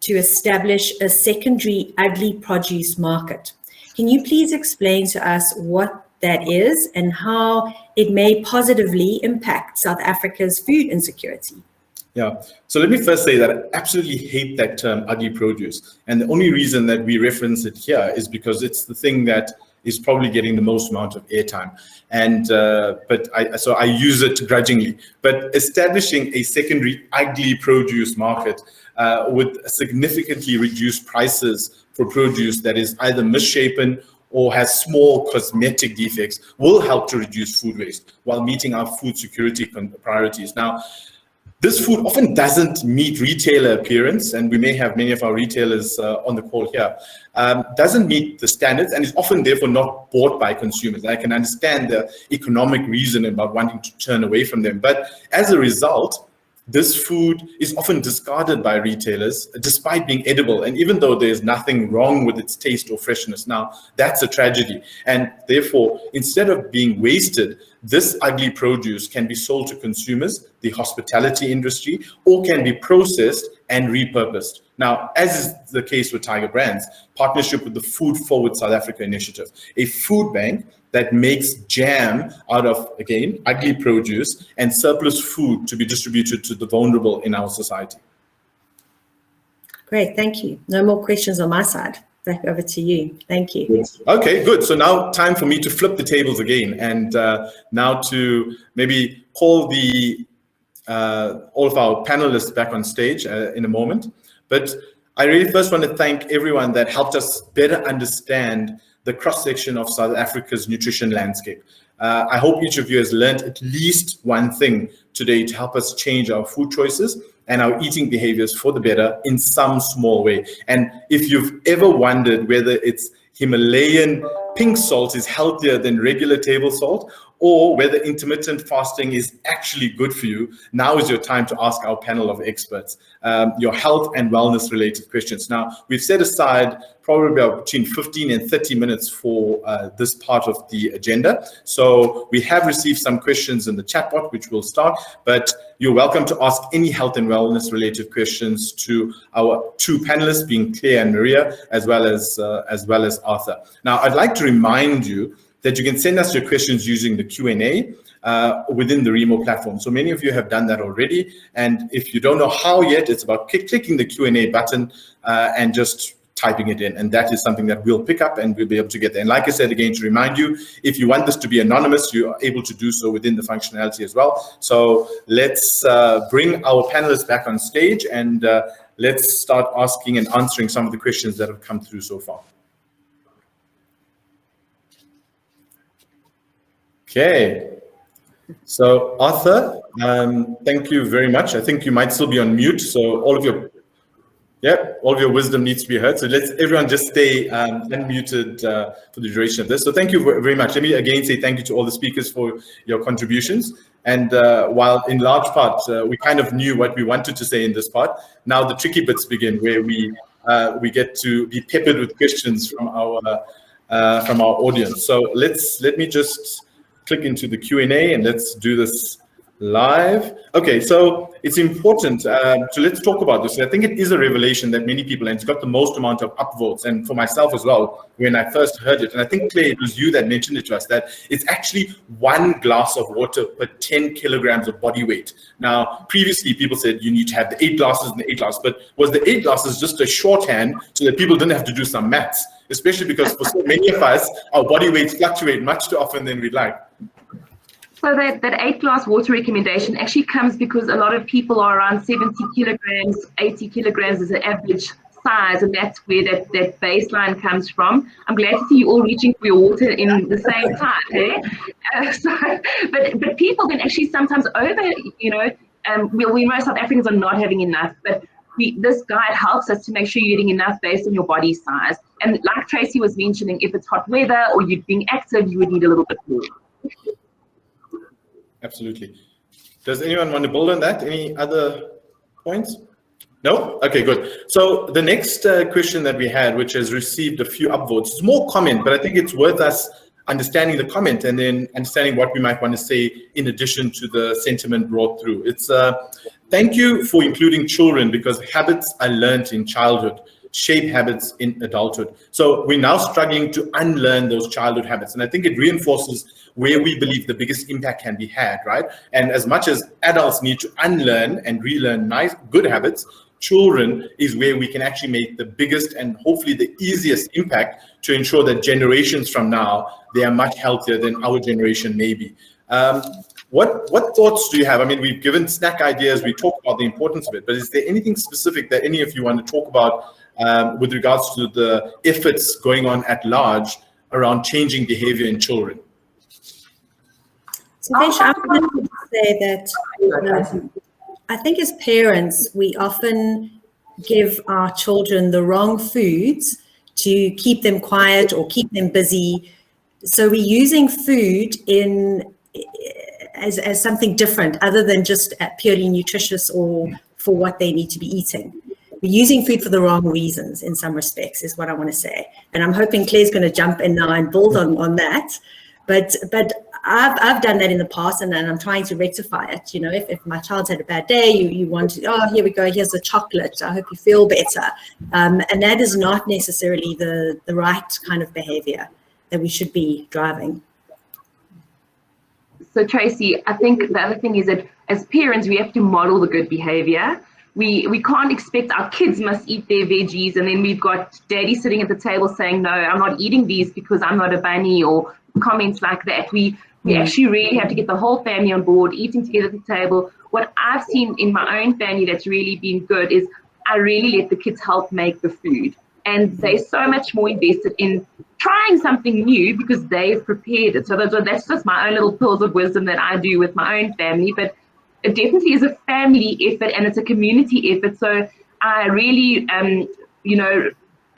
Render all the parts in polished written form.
to establish a secondary agri-produce market. Can you please explain to us what that is and how it may positively impact South Africa's food insecurity? Yeah, so let me first say that I absolutely hate that term agri-produce. And the only reason that we reference it here is because it's the thing that is probably getting the most amount of airtime. And so I use it grudgingly. But establishing a secondary agri-produce market with significantly reduced prices for produce that is either misshapen or has small cosmetic defects will help to reduce food waste while meeting our food security priorities. Now, this food often doesn't meet retailer appearance, and we may have many of our retailers on the call here, doesn't meet the standards and is often therefore not bought by consumers. I can understand the economic reason about wanting to turn away from them, but as a result, this food is often discarded by retailers despite being edible. And even though there's nothing wrong with its taste or freshness, now that's a tragedy. And therefore, instead of being wasted, this ugly produce can be sold to consumers, the hospitality industry, or can be processed and repurposed. Now, as is the case with Tiger Brands, partnership with the Food Forward South Africa initiative, a food bank that makes jam out of, again, ugly produce and surplus food to be distributed to the vulnerable in our society. Great, thank you. No more questions on my side. Back over to you. Thank you. Okay, good. So now time for me to flip the tables again and now to maybe call the all of our panelists back on stage in a moment. But I really first want to thank everyone that helped us better understand the cross-section of South Africa's nutrition landscape. I hope each of you has learned at least one thing today to help us change our food choices and our eating behaviors for the better in some small way. And if you've ever wondered whether it's Himalayan pink salt is healthier than regular table salt, or whether intermittent fasting is actually good for you, now is your time to ask our panel of experts your health and wellness related questions. Now, we've set aside probably about between 15 and 30 minutes for this part of the agenda. So we have received some questions in the chat box, which we'll start, but you're welcome to ask any health and wellness related questions to our two panelists, being Claire and Maria, as well as Arthur. Now, I'd like to remind you that you can send us your questions using the Q&A within the Remo platform. So many of you have done that already. And if you don't know how yet, it's about clicking the Q&A button and just typing it in. And that is something that we'll pick up and we'll be able to get there. And like I said, again, to remind you, if you want this to be anonymous, you are able to do so within the functionality as well. So let's bring our panelists back on stage and let's start asking and answering some of the questions that have come through so far. Okay, so Arthur, thank you very much. I think you might still be on mute, so all of your wisdom needs to be heard. So let's everyone just stay unmuted for the duration of this. So thank you very much. Let me again say thank you to all the speakers for your contributions. And while in large part we kind of knew what we wanted to say in this part, now the tricky bits begin, where we get to be peppered with questions from our audience. So let me just click into the Q&A and let's do this live. Okay, so it's important. So let's talk about this. I think it is a revelation that many people, and it's got the most amount of upvotes, and for myself as well, when I first heard it. And I think, Claire, it was you that mentioned it to us, that it's actually 1 glass of water per 10 kilograms of body weight. Now, previously people said you need to have the 8 glasses and the 8 glasses, but was the 8 glasses just a shorthand so that people didn't have to do some maths? Especially because for so many of us, our body weights fluctuate much too often than we'd like. So that 8-glass water recommendation actually comes because a lot of people are around 70 kilograms, 80 kilograms is an average size, and that's where that baseline comes from. I'm glad to see you all reaching for your water in the same time. But people can actually sometimes we know South Africans are not having enough, but this guide helps us to make sure you're getting enough based on your body size. And like Tracy was mentioning, if it's hot weather or you're being active, you would need a little bit more. Absolutely. Does anyone want to build on that? Any other points? No? Okay, good. So the next question that we had, which has received a few upvotes, is more comment, but I think it's worth us understanding the comment and then understanding what we might want to say in addition to the sentiment brought through. It's thank you for including children, because habits are learned in childhood shape habits in adulthood. So we're now struggling to unlearn those childhood habits. And I think it reinforces where we believe the biggest impact can be had, right? And as much as adults need to unlearn and relearn nice, good habits, children is where we can actually make the biggest and hopefully the easiest impact to ensure that generations from now, they are much healthier than our generation may be. What thoughts do you have? I mean, we've given snack ideas, we talked about the importance of it, but is there anything specific that any of you want to talk about with regards to the efforts going on at large around changing behavior in children? So I would say that I think as parents, we often give our children the wrong foods to keep them quiet or keep them busy. So we're using food as something different other than just purely nutritious or for what they need to be eating. We're using food for the wrong reasons in some respects is what I want to say. And I'm hoping Claire's going to jump in now and build on that. But I've done that in the past, and I'm trying to rectify it. You know, if my child's had a bad day, you want to, oh, here we go, here's the chocolate, I hope you feel better. And that is not necessarily the right kind of behavior that we should be driving. So Tracy, I think the other thing is that as parents, we have to model the good behavior. We can't expect our kids must eat their veggies, and then we've got daddy sitting at the table saying, no, I'm not eating these because I'm not a bunny, or comments like that. We actually really have to get the whole family on board, eating together at the table. What I've seen in my own family that's really been good is I really let the kids help make the food. And they're so much more invested in trying something new because they've prepared it. So that's just my own little pearls of wisdom that I do with my own family. But it definitely is a family effort and it's a community effort. So I really,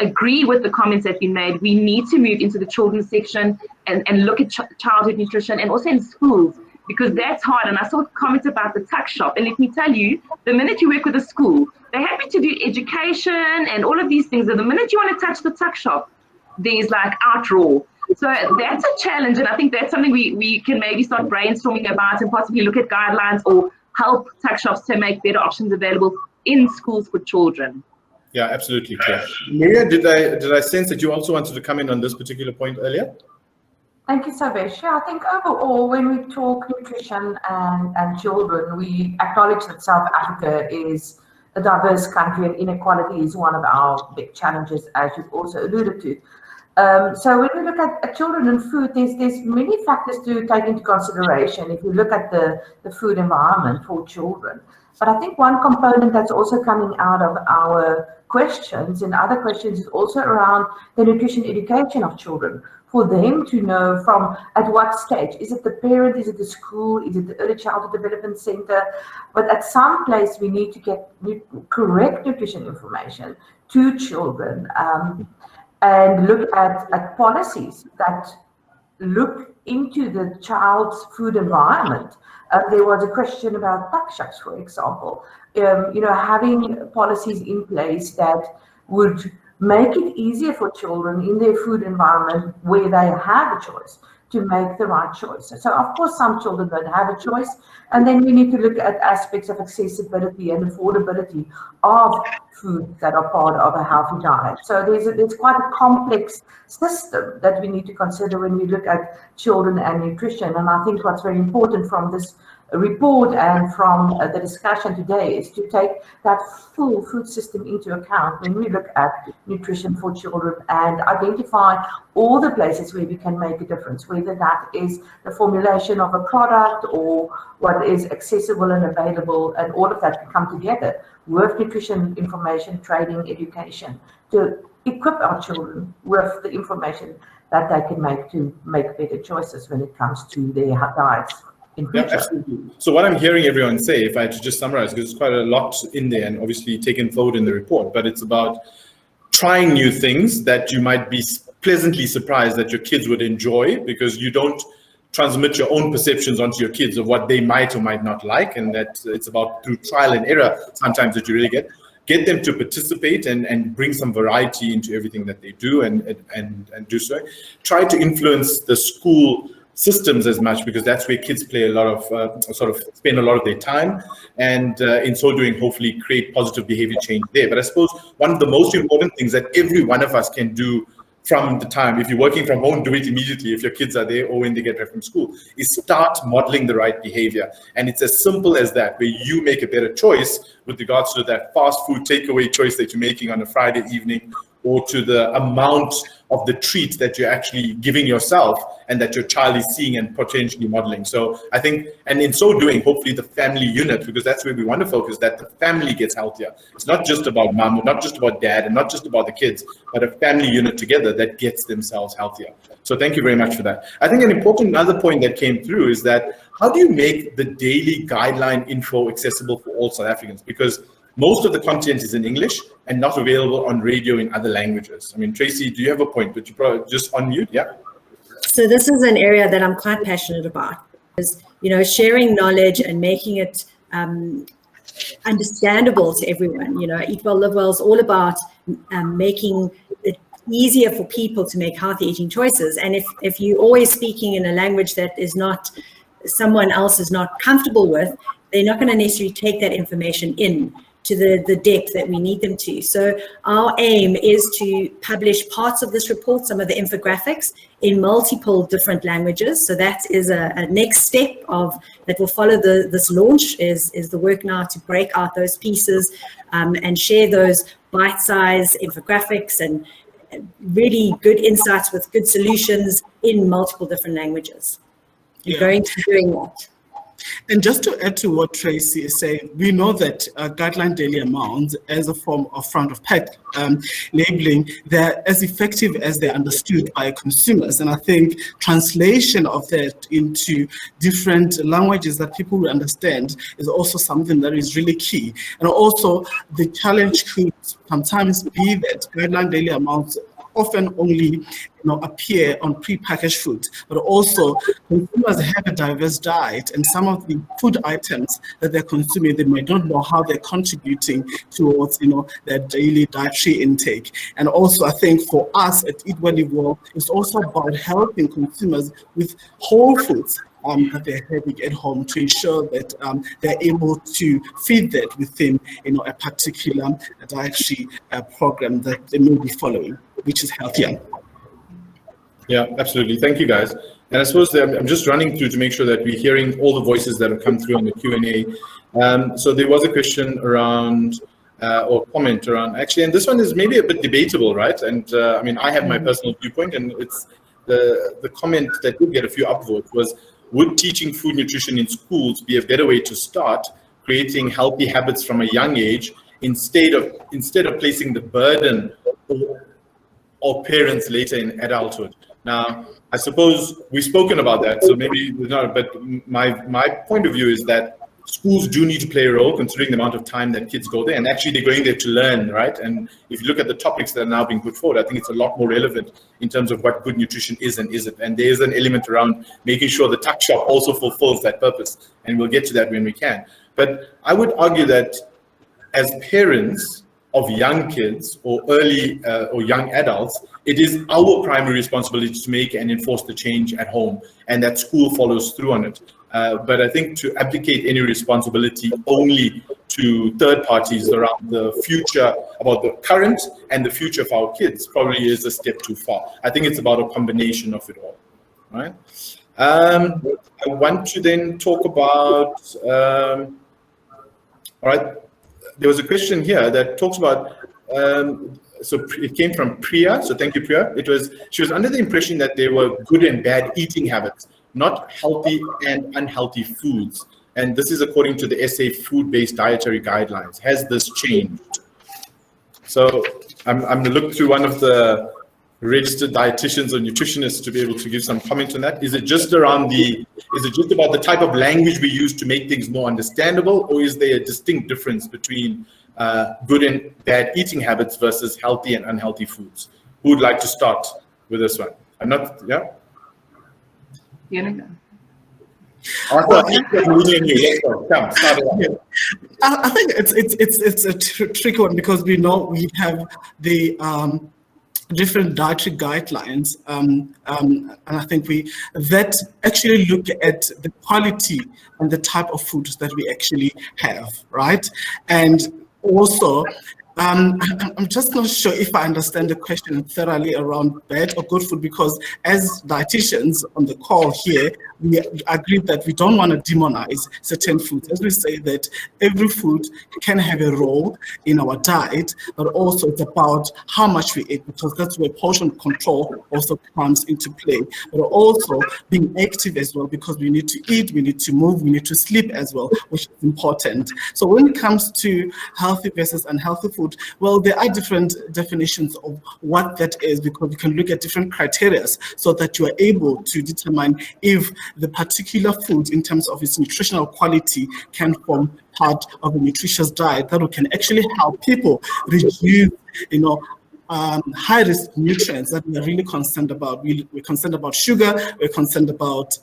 agree with the comments that have been made. We need to move into the children's section and look at childhood nutrition, and also in schools, because that's hard. And I saw comments about the tuck shop. And let me tell you, the minute you work with a school, they're happy to do education and all of these things. And the minute you want to touch the tuck shop, there's like outroar. So that's a challenge. And I think that's something we can maybe start brainstorming about and possibly look at guidelines or help tuck shops to make better options available in schools for children. Yeah, absolutely. Claire. Maria, did I sense that you also wanted to come in on this particular point earlier? Thank you, Savesh. Yeah, I think overall, when we talk nutrition and children, we acknowledge that South Africa is a diverse country and inequality is one of our big challenges, as you've also alluded to. So when we look at children and food, there's many factors to take into consideration if you look at the food environment for children. But I think one component that's also coming out of our questions and other questions is also around the nutrition education of children, for them to know from at what stage. Is it the parent, is it the school, is it the early childhood development center? But at some place we need to get correct nutrition information to children and look at policies that look into the child's food environment. There was a question about tuck shops, for example. Having policies in place that would make it easier for children in their food environment where they have a choice to make the right choice. So of course some children don't have a choice, and then we need to look at aspects of accessibility and affordability of food that are part of a healthy diet. So there's quite a complex system that we need to consider when we look at children and nutrition. And I think what's very important from this report and from the discussion today is to take that full food system into account when we look at nutrition for children and identify all the places where we can make a difference, whether that is the formulation of a product or what is accessible and available, and all of that can come together with nutrition information, training, education, to equip our children with the information that they can make better choices when it comes to their diets. Yeah, absolutely. So what I'm hearing everyone say, if I had to just summarize, because there's quite a lot in there and obviously taken forward in the report, but it's about trying new things that you might be pleasantly surprised that your kids would enjoy, because you don't transmit your own perceptions onto your kids of what they might or might not like, and that it's about through trial and error sometimes that you really get. get them to participate and bring some variety into everything that they do and do so. Try to influence the school systems as much, because that's where kids play a lot of spend a lot of their time, and in so doing hopefully create positive behavior change there. But I suppose one of the most important things that every one of us can do from the time, if you're working from home, do it immediately if your kids are there or when they get back from school, is start modeling the right behavior. And it's as simple as that, where you make a better choice with regards to that fast food takeaway choice that you're making on a Friday evening, or to the amount of the treat that you're actually giving yourself and that your child is seeing and potentially modeling. So I think, and in so doing, hopefully the family unit, because that's where we want to focus, that the family gets healthier. It's not just about mom, not just about dad, and not just about the kids, but a family unit together that gets themselves healthier. So thank you very much for that. I think an important another point that came through is that how do you make the daily guideline info accessible for all South Africans? Because most of the content is in English and not available on radio in other languages. I mean, Tracy, do you have a point? But you probably just unmute, yeah? So this is an area that I'm quite passionate about, is, sharing knowledge and making it understandable to everyone. Eat Well, Live Well is all about making it easier for people to make healthy eating choices. And if you're always speaking in a language that is not, someone else is not comfortable with, they're not going to necessarily take that information in to the depth that we need them to. So our aim is to publish parts of this report, some of the infographics, in multiple different languages. So that is a next step that will follow this launch, is the work now to break out those pieces and share those bite-sized infographics and really good insights with good solutions in multiple different languages. We're going to be doing that. And just to add to what Tracy is saying, we know that guideline daily amounts as a form of front of pack labeling, they're as effective as they're understood by consumers. And I think translation of that into different languages that people will understand is also something that is really key. And also the challenge could sometimes be that guideline daily amounts often only appear on pre-packaged food, but also consumers have a diverse diet, and some of the food items that they're consuming, they might not know how they're contributing towards their daily dietary intake. And also I think for us at Eat Well Live Well, it's also about helping consumers with whole foods that they're having at home, to ensure that they're able to feed that within a particular dietary program that they may be following, which is healthier. Yeah, absolutely. Thank you, guys. And I suppose that I'm just running through to make sure that we're hearing all the voices that have come through on the Q&A. So there was a question around, or comment around, actually, and this one is maybe a bit debatable, right? And I mean, I have my personal viewpoint, and it's the comment that did get a few upvotes was, would teaching food nutrition in schools be a better way to start creating healthy habits from a young age, instead of placing the burden or parents later in adulthood? Now, I suppose we've spoken about that, so maybe not, but my point of view is that schools do need to play a role, considering the amount of time that kids go there, and actually they're going there to learn, right? And if you look at the topics that are now being put forward, I think it's a lot more relevant in terms of what good nutrition is and isn't. And there is an element around making sure the tuck shop also fulfills that purpose, and we'll get to that when we can. But I would argue that as parents of young kids or early or young adults, it is our primary responsibility to make and enforce the change at home, and that school follows through on it. But I think to abdicate any responsibility only to third parties around the future, about the current and the future of our kids, probably is a step too far. I think it's about a combination of it all, right? I want to then talk about, all right, there was a question here that talks about, so it came from Priya, so thank you, Priya. She was under the impression that there were good and bad eating habits, not healthy and unhealthy foods. And this is according to the SA Food-Based Dietary Guidelines. Has this changed? So I'm going to look through one of the registered dietitians or nutritionists to be able to give some comment on that. Is it just about the type of language we use to make things more understandable, or is there a distinct difference between good and bad eating habits versus healthy and unhealthy foods? Who would like to start with this one? Yeah? You know. Let's go. Come, start it off. I think it's a tricky one because we know we have the different dietary guidelines, and I think that actually look at the quality and the type of foods that we actually have, right? And also, I'm just not sure if I understand the question thoroughly around bad or good food, because as dietitians on the call here, we agree that we don't want to demonize certain foods. As we say that every food can have a role in our diet, but also it's about how much we eat, because that's where portion control also comes into play. But also being active as well, because we need to eat, we need to move, we need to sleep as well, which is important. So when it comes to healthy versus unhealthy food, well, there are different definitions of what that is, because you can look at different criteria so that you are able to determine if the particular food in terms of its nutritional quality can form part of a nutritious diet that can actually help people reduce, high-risk nutrients that we are really concerned about. We're concerned about sugar, we're concerned about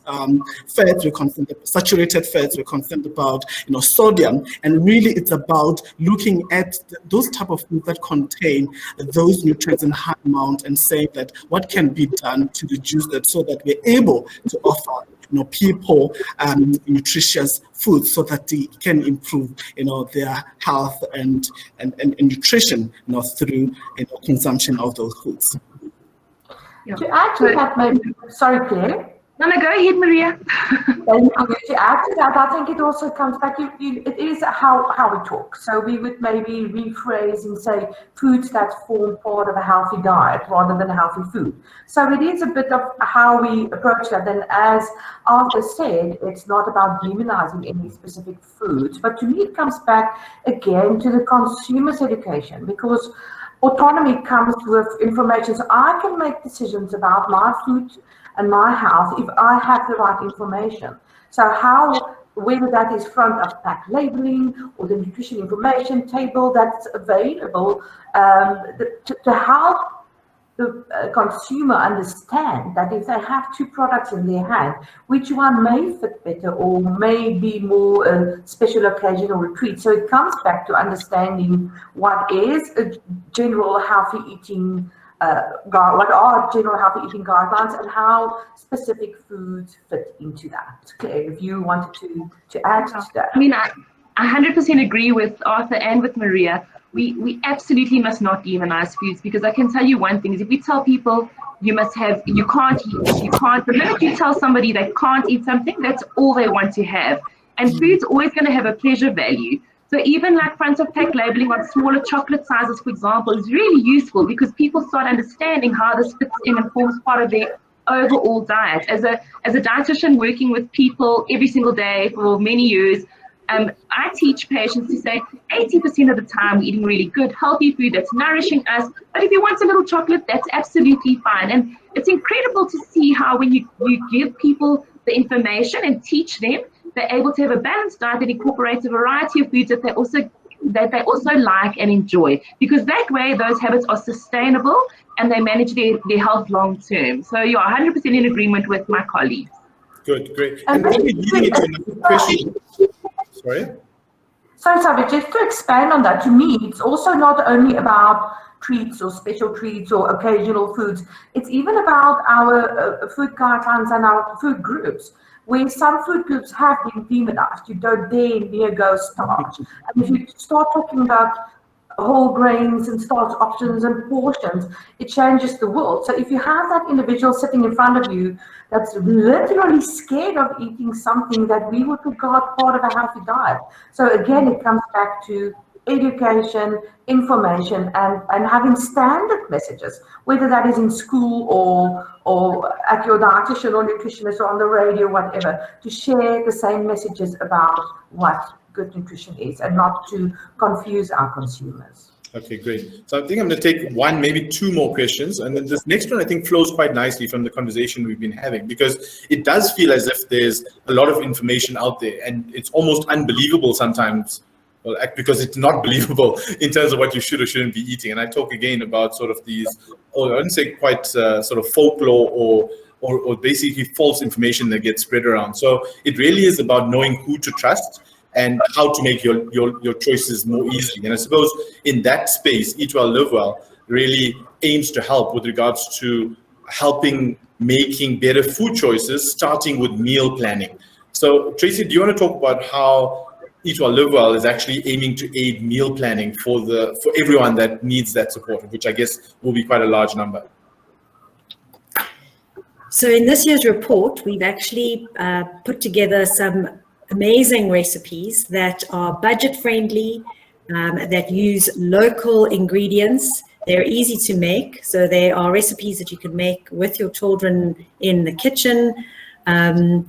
fats, we're concerned about saturated fats, we're concerned about sodium, and really it's about looking at those type of foods that contain those nutrients in high amount and saying that what can be done to reduce that so that we're able to offer people nutritious foods so that they can improve their health and nutrition through consumption of those foods. Yeah. To add to that, maybe, sorry, Claire. No, go ahead, Maria. To add to that, I think it also comes back, it is how we talk. So we would maybe rephrase and say foods that form part of a healthy diet rather than a healthy food. So it is a bit of how we approach that. And as Arthur said, it's not about demonizing any specific foods, but to me it comes back again to the consumer's education, because autonomy comes with information. So I can make decisions about my food and my health if I have the right information. So whether that is front of pack labeling or the nutrition information table that's available to help the consumer understand that if they have two products in their hand, which one may fit better or may be more a special occasion or retreat. So it comes back to understanding what is a general healthy eating what are general healthy eating guidelines and how specific foods fit into that. Claire, if you wanted to add to that. I mean, I 100% agree with Arthur and with Maria. We absolutely must not demonize foods, because I can tell you one thing is if we tell people you can't eat, the minute you tell somebody they can't eat something, that's all they want to have. And food's always going to have a pleasure value. So even like front of pack labeling on smaller chocolate sizes, for example, is really useful because people start understanding how this fits in and forms part of their overall diet. As a dietitian working with people every single day for many years, I teach patients to say 80% of the time we're eating really good, healthy food that's nourishing us. But if you want a little chocolate, that's absolutely fine. And it's incredible to see how when you give people the information and teach them, they're able to have a balanced diet that incorporates a variety of foods that they also like and enjoy. Because that way, those habits are sustainable and they manage their health long term. So you're 100% in agreement with my colleagues. Good, great. And maybe leading into another question. Sorry? Sorry, just to expand on that, to me, it's also not only about treats or special treats or occasional foods. It's even about our food guidelines and our food groups, where some food groups have been demonized. You don't dare near go starch. And if you start talking about whole grains and starch options and portions, it changes the world. So if you have that individual sitting in front of you that's literally scared of eating something that we would regard part of a healthy diet. So again, it comes back to education, information, and having standard messages, whether that is in school or at your dietitian or nutritionist or on the radio, whatever, to share the same messages about what good nutrition is and not to confuse our consumers. Okay, great. So I think I'm going to take one, maybe two more questions. And then this next one, I think, flows quite nicely from the conversation we've been having, because it does feel as if there's a lot of information out there and it's almost unbelievable sometimes. Well, because it's not believable in terms of what you should or shouldn't be eating. And I talk again about sort of these, or I wouldn't say quite sort of folklore or basically false information that gets spread around. So it really is about knowing who to trust, and how to make your choices more easily. And I suppose in that space, Eat Well, Live Well really aims to help with regards to helping making better food choices, starting with meal planning. So Tracy, do you want to talk about how Eat Well, Live Well is actually aiming to aid meal planning for everyone that needs that support, which I guess will be quite a large number? So in this year's report, we've actually put together some amazing recipes that are budget friendly, that use local ingredients. They're easy to make. So they are recipes that you can make with your children in the kitchen. And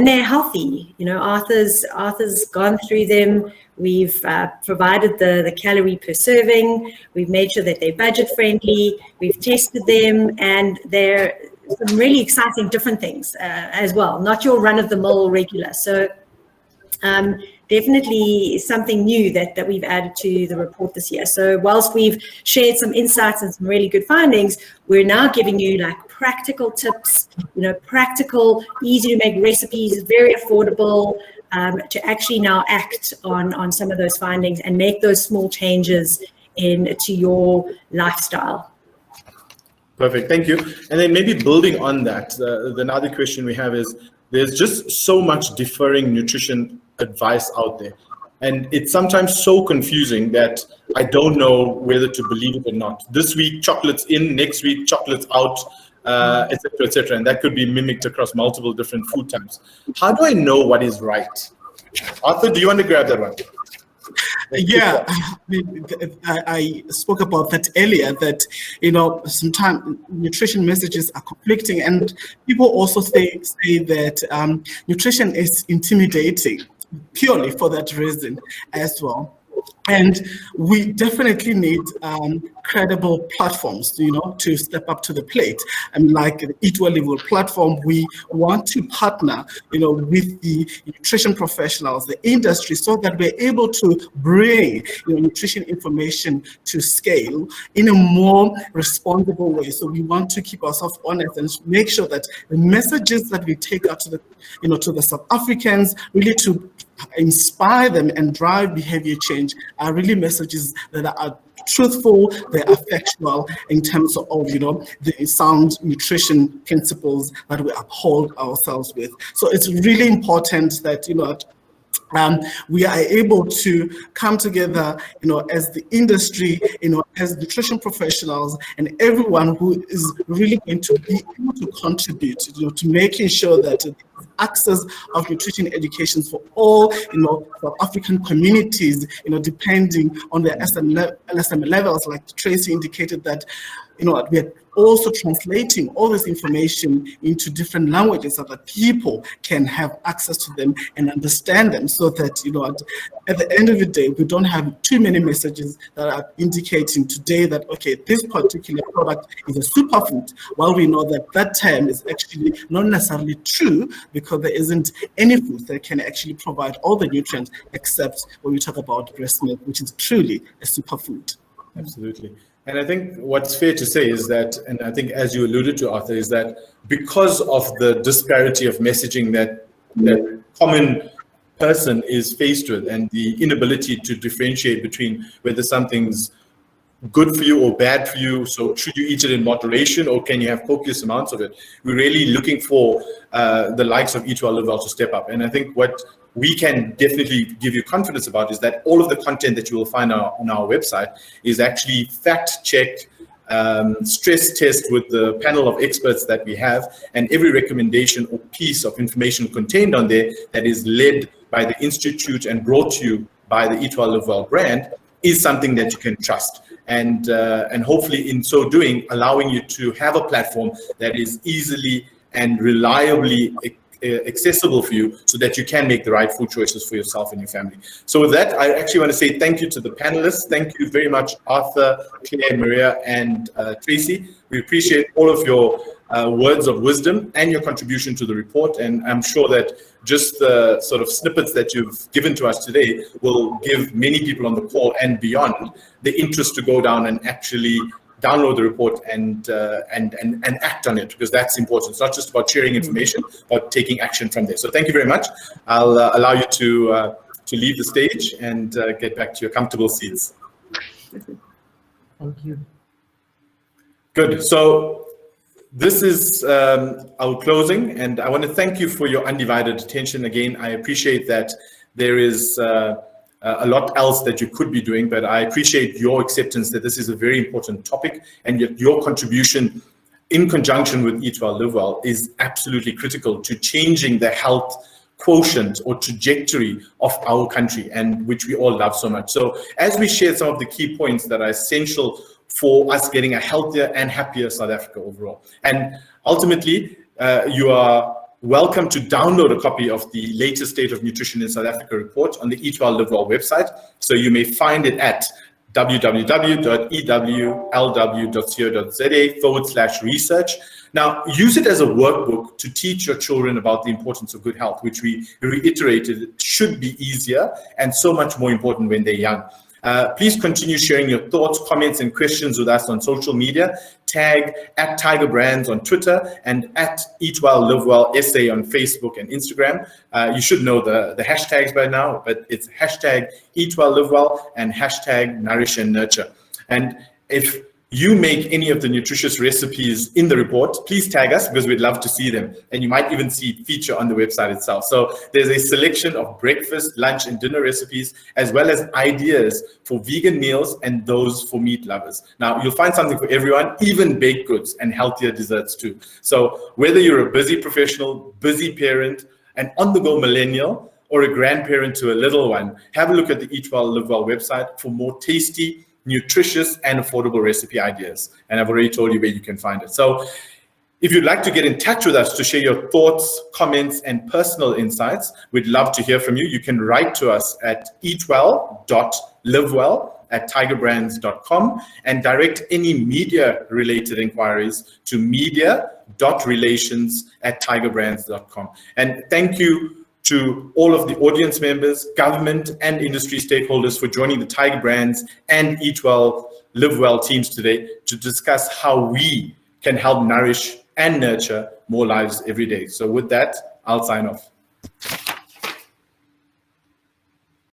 they're healthy. You know, Arthur's gone through them. We've provided the calorie per serving. We've made sure that they're budget friendly. We've tested them, and they're some really exciting different things as well, not your run-of-the-mill regular. So definitely something new that we've added to the report this year. So whilst we've shared some insights and some really good findings, we're now giving you like practical tips, you know, practical, easy to make recipes, very affordable, to actually now act on some of those findings and make those small changes into your lifestyle. Perfect, thank you. And then maybe building on that, the another question we have is, there's just so much differing nutrition advice out there. And it's sometimes so confusing that I don't know whether to believe it or not. This week, chocolates in, next week, chocolates out, et cetera, et cetera. And that could be mimicked across multiple different food types. How do I know what is right? Arthur, do you want to grab that one? Yeah, I spoke about that earlier, that, you know, sometimes nutrition messages are conflicting, and people also say that nutrition is intimidating purely for that reason as well. And we definitely need credible platforms, you know, to step up to the plate. And like the Eat Well, Live Well platform, we want to partner, you know, with the nutrition professionals, the industry, so that we're able to bring, you know, nutrition information to scale in a more responsible way. So we want to keep ourselves honest and make sure that the messages that we take out to the, you know, to the South Africans, really to inspire them and drive behavior change, are really messages that are truthful, they are factual in terms of, you know, the sound nutrition principles that we uphold ourselves with. So it's really important that, you know, we are able to come together, you know, as the industry, you know, as nutrition professionals, and everyone who is really going to be able to contribute, you know, to making sure that access of nutrition education for all, you know, South African communities, you know, depending on their LSM levels, like Tracy indicated that, you know, we are also translating all this information into different languages so that people can have access to them and understand them, so that, you know, at the end of the day, we don't have too many messages that are indicating today that, okay, this particular product is a superfood, while we know that that term is actually not necessarily true, because there isn't any food that can actually provide all the nutrients, except when we talk about breast milk, which is truly a superfood. Absolutely. And I think what's fair to say is that, and I think as you alluded to, Arthur, is that because of the disparity of messaging that common person is faced with, and the inability to differentiate between whether something's good for you or bad for you, so should you eat it in moderation, or can you have copious amounts of it? We're really looking for the likes of Eat Well, Live Well to step up. And I think what we can definitely give you confidence about is that all of the content that you will find on our website is actually fact-checked, stress test with the panel of experts that we have, and every recommendation or piece of information contained on there that is led by the Institute and brought to you by the Eat Well, Live Well brand is something that you can trust. And hopefully in so doing, allowing you to have a platform that is easily and reliably accessible for you, so that you can make the right food choices for yourself and your family. So with that, I actually want to say thank you to the panelists. Thank you very much, Arthur, Claire, Maria, and Tracy. We appreciate all of your words of wisdom and your contribution to the report. And I'm sure that just the sort of snippets that you've given to us today will give many people on the call and beyond the interest to go down and actually download the report and act on it, because that's important. It's not just about sharing information, but taking action from there. So thank you very much. I'll allow you to leave the stage and get back to your comfortable seats. Thank you. Good. So this is our closing, and I want to thank you for your undivided attention. Again, I appreciate that there is a lot else that you could be doing, but I appreciate your acceptance that this is a very important topic, and yet your contribution in conjunction with Eat Well, Live Well is absolutely critical to changing the health quotient or trajectory of our country, and which we all love so much. So as we share some of the key points that are essential for us getting a healthier and happier South Africa overall. And ultimately, you are welcome to download a copy of the latest State of Nutrition in South Africa report on the Eat Well, Live Well website. So you may find it at www.ewlw.co.za/research. Now, use it as a workbook to teach your children about the importance of good health, which we reiterated should be easier and so much more important when they're young. Please continue sharing your thoughts, comments, and questions with us on social media. Tag @TigerBrands on Twitter and @EatWellLiveWellSA on Facebook and Instagram. You should know the hashtags by now, but it's #EatWellLiveWell and #NourishAndNurture. And if you make any of the nutritious recipes in the report, please tag us, because we'd love to see them. And you might even see it feature on the website itself. So there's a selection of breakfast, lunch, and dinner recipes, as well as ideas for vegan meals and those for meat lovers. Now, you'll find something for everyone, even baked goods and healthier desserts too. So whether you're a busy professional, busy parent, an on-the-go millennial, or a grandparent to a little one, have a look at the Eat Well, Live Well website for more tasty, nutritious, and affordable recipe ideas. And I've already told you where you can find it. So if you'd like to get in touch with us to share your thoughts, comments, and personal insights, we'd love to hear from you. You can write to us at eatwell.livewell@tigerbrands.com and direct any media-related inquiries to media.relations@tigerbrands.com. And thank you to all of the audience members, government, and industry stakeholders for joining the Tiger Brands and Eat Well, Live Well teams today to discuss how we can help nourish and nurture more lives every day. So with that, I'll sign off.